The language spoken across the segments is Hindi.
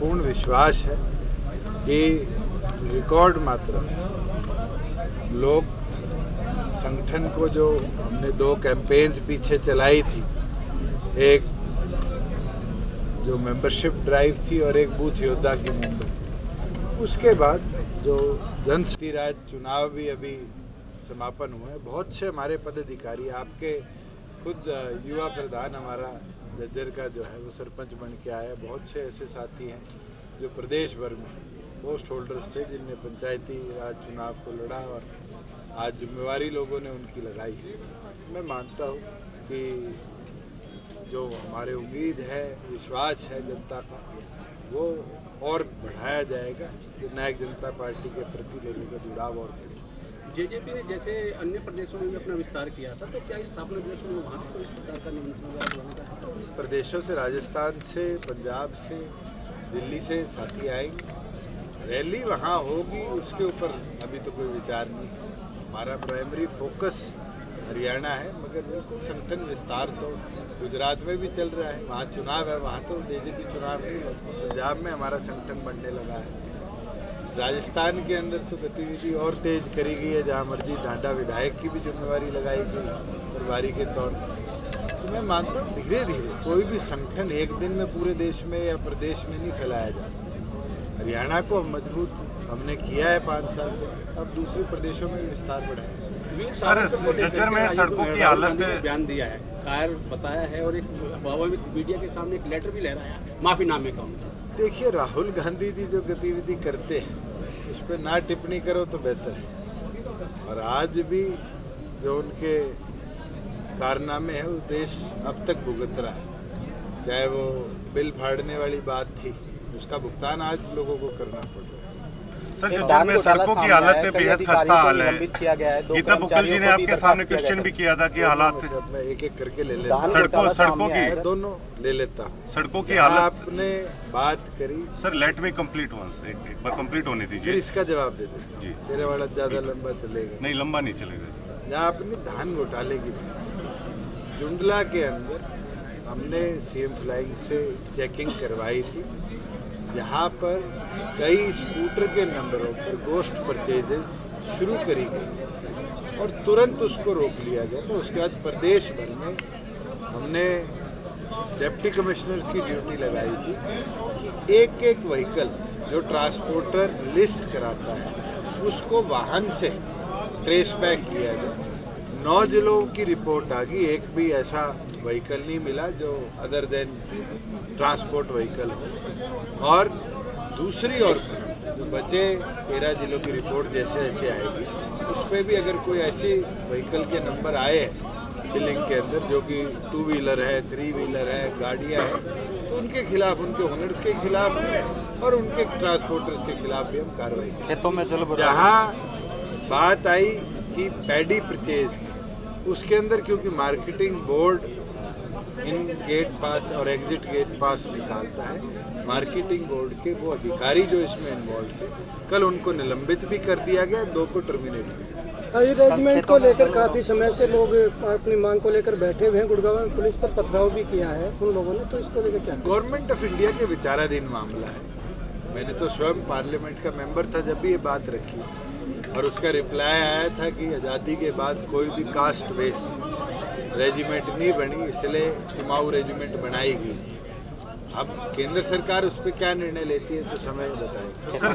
पूर्ण विश्वास है कि रिकॉर्ड मात्रा में लोग संगठन को, जो हमने 2 कैंपेन्स पीछे चलाई थी, एक जो मेंबरशिप ड्राइव थी और एक बूथ योद्धा की मुंबई, उसके बाद जो जनशक्ति राज चुनाव भी अभी समापन हुए हैं। बहुत से हमारे पदाधिकारी, आपके खुद युवा प्रधान हमारा जज्जर का जो है वो सरपंच बन के आया। बहुत से ऐसे साथी हैं जो प्रदेश भर में पोस्ट होल्डर्स थे जिनने पंचायती राज चुनाव को लड़ा और आज जिम्मेवारी लोगों ने उनकी लगाई है। मैं मानता हूँ कि जो हमारे उम्मीद है, विश्वास है जनता का, वो और बढ़ाया जाएगा। जननायक जनता पार्टी के प्रति लोगों का जुड़ाव और बढ़ेगा। जेजेपी ने जैसे अन्य प्रदेशों में भी अपना विस्तार किया था, तो क्या स्थापना दिवस में वहाँ पर इस प्रकार का निमंत्रण? प्रदेशों से, राजस्थान से, पंजाब से, दिल्ली से साथी आएंगे, रैली वहाँ होगी, उसके ऊपर अभी तो कोई विचार नहीं है। हमारा प्राइमरी फोकस हरियाणा है, मगर बिल्कुल संगठन विस्तार तो गुजरात में भी चल रहा है। वहाँ चुनाव है, वहाँ तो जेजेपी चुनाव नहीं, पंजाब में हमारा संगठन बढ़ने लगा है। राजस्थान के अंदर तो गतिविधि और तेज करी गई है, जहाँ मर्जी ढांडा विधायक की भी जिम्मेवारी लगाई गई प्रभारी के तौर पर। तो मैं मानता हूँ धीरे धीरे कोई भी संगठन एक दिन में पूरे देश में या प्रदेश में नहीं फैलाया जा सकता। हरियाणा को मजबूत हमने किया है 5 साल में, अब दूसरे प्रदेशों में विस्तार बढ़ाएंगे। सर, जज्जर में सड़कों की हालत, बयान दिया है, कायर बताया है और एक मीडिया के सामने एक लेटर भी लहराया है माफीनामे का उनका। देखिए, राहुल गांधी जी जो गतिविधि करते हैं उस पर ना टिप्पणी करो तो बेहतर है। और आज भी जो उनके कारनामे हैं, वो देश अब तक भुगत रहा है। चाहे वो बिल फाड़ने वाली बात थी, उसका भुगतान आज लोगों को करना पड़ रहा है। सर, जज्जर में सड़कों की हालत बेहद खस्ता हाल है। गीता बुक्कल जी ने आपके सामने क्वेश्चन भी किया था कि हालात, मैं एक एक करके ले लेता हूँ। सड़कों की दोनों ले लेता हूँ। सड़कों की हालत आपने बात करी। Sir, let me complete once, एक बार कंप्लीट होने दीजिए, फिर इसका जवाब दे देता हूँ। तेरे वाला ज्यादा लंबा चलेगा। नहीं, लंबा नहीं चलेगा। जहाँ आपने धान घोटाले की बात, जुंडला के अंदर हमने सीएम फ्लाइंग से चेकिंग करवाई थी, जहाँ पर कई स्कूटर के नंबरों पर गोश्त परचेजेस शुरू करी गई और तुरंत उसको रोक लिया गया। तो उसके बाद प्रदेश भर में हमने डिप्टी कमिश्नर्स की ड्यूटी लगाई थी कि एक एक व्हीकल जो ट्रांसपोर्टर लिस्ट कराता है उसको वाहन से ट्रेस बैक किया जाए। 9 जिलों की रिपोर्ट आ गई, एक भी ऐसा व्हीकल नहीं मिला जो अदर देन ट्रांसपोर्ट व्हीकल हो। और दूसरी ओर जो बचे 13 जिलों की रिपोर्ट जैसे जैसे आएगी, उस पर भी अगर कोई ऐसे व्हीकल के नंबर आए हैं बिलिंग के अंदर जो कि 2 व्हीलर है, 3 व्हीलर है, गाड़ियाँ हैं, तो उनके खिलाफ, उनके ओनर्स के खिलाफ और उनके ट्रांसपोर्टर्स के खिलाफ भी हम कार्रवाई करें। जहाँ बात आई कि पैडी परचेज की, उसके अंदर क्योंकि मार्केटिंग बोर्ड इन गेट पास और एग्जिट गेट पास निकालता है, मार्केटिंग बोर्ड के वो अधिकारी जो इसमें इन्वॉल्व थे, कल उनको निलंबित भी कर दिया गया, 2 को टर्मिनेट भी कर दिया। रेजिमेंट को लेकर काफ़ी समय से लोग अपनी मांग को लेकर बैठे हुए हैं। गुड़गांव में पुलिस पर पथराव भी किया है उन लोगों ने, तो इसको लेकर क्या? गवर्नमेंट ऑफ इंडिया के विचाराधीन मामला है। मैंने तो स्वयं पार्लियामेंट का मेंबर था जब भी ये बात रखी, और उसका रिप्लाई आया था कि आज़ादी के बाद कोई भी कास्ट बेस रेजिमेंट नहीं बनी, इसलिए कुमाऊं रेजिमेंट बनाई गई थी। अब केंद्र सरकार उस पर क्या निर्णय लेती है तो समय बताएगी। सर,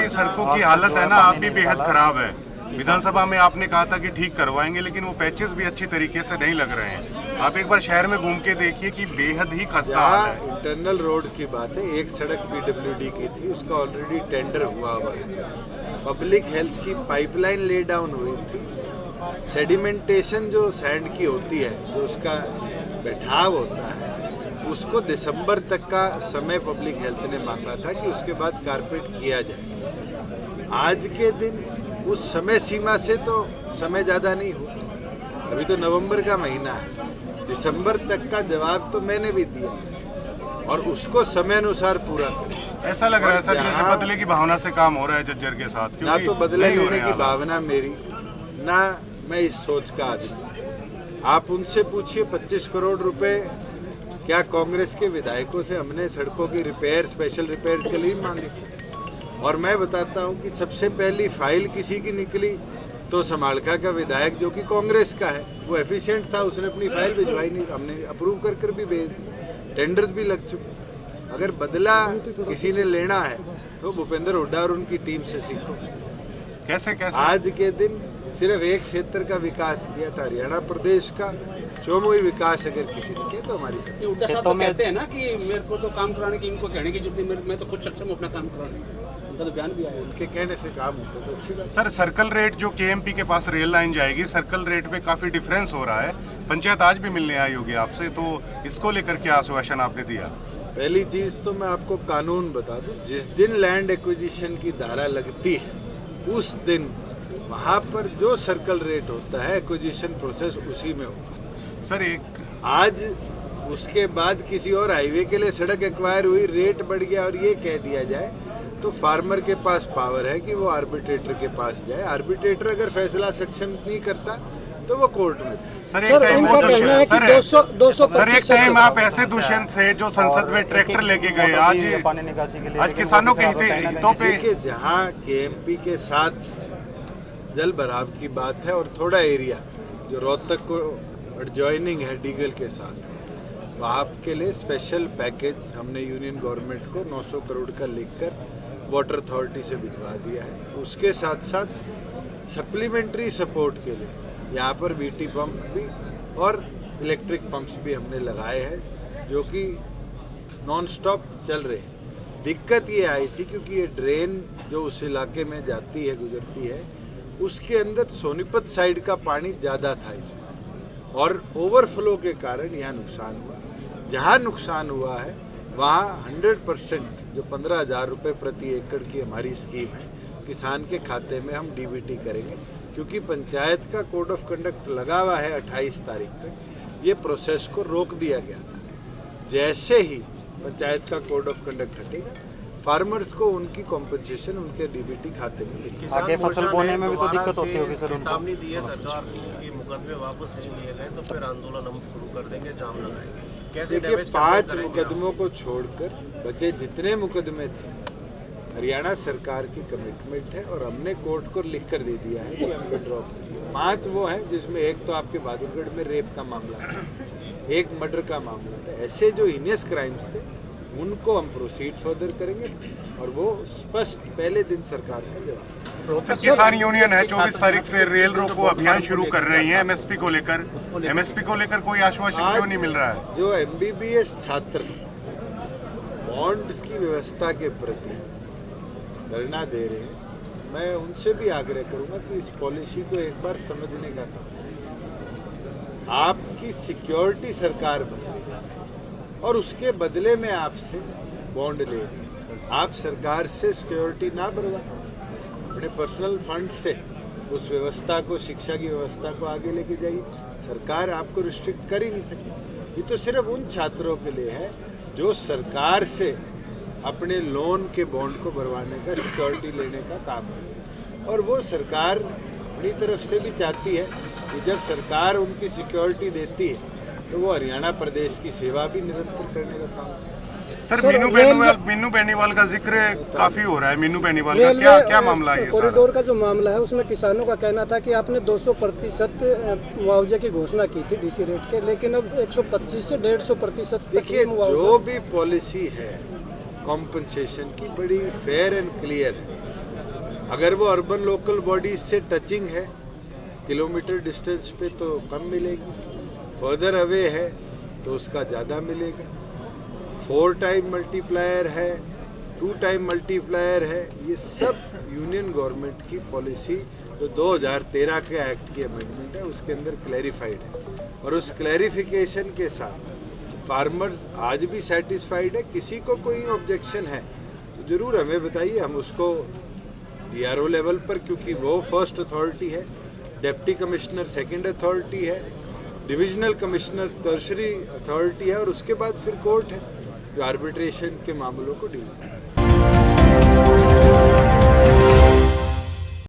सड़कों की हालत है ना, आप भी बेहद खराब है। विधानसभा में आपने कहा था कि ठीक करवाएंगे, लेकिन वो पैचेस भी अच्छी तरीके से नहीं लग रहे हैं। आप एक बार शहर में घूम के देखिए कि बेहद ही खस्ता हाल है। इंटरनल रोड की बात है, एक सड़क PWD की थी, उसका ऑलरेडी टेंडर हुआ है। पब्लिक हेल्थ की पाइपलाइन ले डाउन हुई थी। सेडिमेंटेशन जो सैंड की होती है, जो उसका बैठाव होता है, उसको दिसंबर तक का समय पब्लिक हेल्थ ने मांगा था कि उसके बाद कारपेट किया जाए। आज के दिन उस समय सीमा से तो समय ज़्यादा नहीं हो, अभी तो नवंबर का महीना है। दिसंबर तक का जवाब तो मैंने भी दिया और उसको समय अनुसार पूरा करें। ऐसा लग रहा है सर जैसे बदले की भावना से काम हो रहा है जज्जर के साथ। ना तो बदले लेने की भावना मेरी, ना मैं इस सोच का आदमी। आप उनसे पूछिए 25 करोड़ रुपए क्या कांग्रेस के विधायकों से हमने सड़कों की रिपेयर, स्पेशल रिपेयर के लिए मांगे? और मैं बताता हूं कि सबसे पहली फाइल किसी की निकली तो समालखा का विधायक जो कि कांग्रेस का है, वो एफिशिएंट था, उसने अपनी फाइल भिजवाई नहीं, हमने अप्रूव कर भी भेज दी, टेंडर्स भी लग चुके। अगर बदला किसी ने लेना है तो भूपेंद्र हुड्डा और उनकी टीम से सीखो। कैसे कैसे आज के दिन सिर्फ एक क्षेत्र का विकास किया था, हरियाणा प्रदेश का चौमुखी विकास अगर किसी ने किया तो हमारी सरकार। हुड्डा साहब तो कहते हैं ना कि मेरे को तो काम कराने की, इनको कहने की जरूरत नहीं, मैं तो खुद सक्षम हूं अपना काम कराने। उनका तो बयान भी आया है। उनके कहने से काम होता तो अच्छी बात। सर, सर्कल रेट जो केएमपी के पास रेल लाइन जाएगी, सर्कल रेट में काफी डिफरेंस हो रहा है। पंचायत आज भी मिलने आई होगी आपसे, तो इसको लेकर क्या आश्वासन आपने दिया? पहली चीज तो मैं आपको कानून बता दूं, जिस दिन लैंड एक्विजिशन की धारा लगती है उस दिन वहां पर जो सर्कल रेट होता है एक्विजिशन प्रोसेस उसी में होगा। सर, एक आज उसके बाद किसी और हाईवे के लिए सड़क एक्वायर हुई, रेट बढ़ गया और ये कह दिया जाए तो फार्मर के पास पावर है कि वो आर्बिट्रेटर के पास जाए। आर्बिट्रेटर अगर फैसला सक्षम नहीं करता तो वो कोर्ट में जाए। सर, सर, उनका कहना है कि 200 सर, एक टाइम आप ऐसे दुष्यंत थे जो संसद में ट्रैक्टर लेके गए, आज पानी निकासी के लिए आज किसानों के हितों पे देखिए, जहाँ केएमपी के साथ जल भराव की बात है और थोड़ा एरिया जो रोहतक को एडजॉइनिंग है डीगल के साथ, वहाँ के लिए स्पेशल पैकेज हमने यूनियन गवर्नमेंट को 900 करोड़ का लिखकर वाटर अथॉरिटी से भिजवा दिया है। उसके साथ साथ सप्लीमेंट्री सपोर्ट के लिए यहाँ पर वीटी पंप भी और इलेक्ट्रिक पंप्स भी हमने लगाए हैं जो कि नॉन स्टॉप चल रहे हैं। दिक्कत ये आई थी क्योंकि ये ड्रेन जो उस इलाके में जाती है, गुजरती है, उसके अंदर सोनीपत साइड का पानी ज़्यादा था इसमें और ओवरफ्लो के कारण यहाँ नुकसान हुआ। जहाँ नुकसान हुआ है वहाँ 100% जो 15,000 रुपये प्रति एकड़ की हमारी स्कीम है, किसान के खाते में हम डीबीटी करेंगे क्योंकि पंचायत का कोड ऑफ कंडक्ट लगा हुआ है 28 तारीख तक। ये प्रोसेस को रोक दिया गया था। जैसे ही पंचायत का कोड ऑफ कंडक्ट हटेगा, फार्मर्स को उनकी कॉम्पनसेशन उनके डीबीटी खाते में मिलेगी। आगे फसल बोने में भी तो दिक्कत होती होगी सर उनको। चेतावनी दी है सरकार की मुकदमे वापस नहीं लिए गए तो फिर आंदोलन हम शुरू कर देंगे, जाम लगाएंगे। कैसे देखिए, डैमेज 5 मुकदमों को छोड़कर बचे जितने मुकदमे थे, हरियाणा सरकार की कमिटमेंट है और हमने कोर्ट को लिख कर दे दिया है कि हम विड्रॉ करेंगे। 5 वो हैं जिसमें एक तो आपके बहादुरगढ़ में रेप का मामला था, एक मर्डर का मामला था। ऐसे जो हीनियस क्राइम्स थे उनको हम प्रोसीड फर्दर करेंगे और वो स्पष्ट पहले दिन सरकार का जवाब। सर, किसान यूनियन है 24 तारीख से रेल रोको अभियान शुरू कर रही है एमएसपी को लेकर। एमएसपी को लेकर कोई आश्वासन क्यों नहीं मिल रहा है? जो एमबीबीएस छात्र बॉन्ड्स की व्यवस्था के प्रति धरना दे रहे हैं, मैं उनसे भी आग्रह करूंगा कि इस पॉलिसी को एक बार समझने का काम। आपकी सिक्योरिटी सरकार बन रही है और उसके बदले में आपसे बॉन्ड ले रही है। आप सरकार से सिक्योरिटी ना बनवाएं, अपने पर्सनल फंड से उस व्यवस्था को, शिक्षा की व्यवस्था को आगे लेके जाइए। सरकार आपको रिस्ट्रिक्ट कर ही नहीं सकती। ये तो सिर्फ उन छात्रों के लिए है जो सरकार से अपने लोन के बॉन्ड को भरवाने का, सिक्योरिटी लेने का काम करें। और वो सरकार अपनी तरफ से भी चाहती है कि जब सरकार उनकी सिक्योरिटी देती है तो वो हरियाणा प्रदेश की सेवा भी निरंतर करने का काम करें। सर, मीनू बेनीवाल का जिक्र काफी हो रहा है। मीनू बेनीवाल का क्या मामला है? कॉरिडोर का जो मामला है उसमें किसानों का कहना था कि आपने 200% मुआवजे की घोषणा की थी डीसी रेट के, लेकिन अब 125 से 150%। देखिए, जो भी पॉलिसी है कॉम्पनसेशन की बड़ी फेयर एंड क्लियर है। अगर वो अर्बन लोकल बॉडीज से टचिंग है, किलोमीटर डिस्टेंस पे तो कम मिलेगी, फर्दर अवे है तो उसका ज़्यादा मिलेगा। 4 टाइम मल्टीप्लायर है, 2 टाइम मल्टीप्लायर है। ये सब यूनियन गवर्नमेंट की पॉलिसी जो 2013 के एक्ट की अमेंडमेंट है उसके अंदर क्लैरिफाइड है और उस क्लैरिफिकेशन के साथ फार्मर्स आज भी सेटिस्फाइड है। किसी को कोई ऑब्जेक्शन है तो ज़रूर हमें बताइए, हम उसको डीआरओ लेवल पर, क्योंकि वो फर्स्ट अथॉरिटी है, डिप्टी कमिश्नर सेकंड अथॉरिटी है, डिविजनल कमिश्नर टर्शरी अथॉरिटी है और उसके बाद फिर कोर्ट है जो आर्बिट्रेशन के मामलों को डील करता है।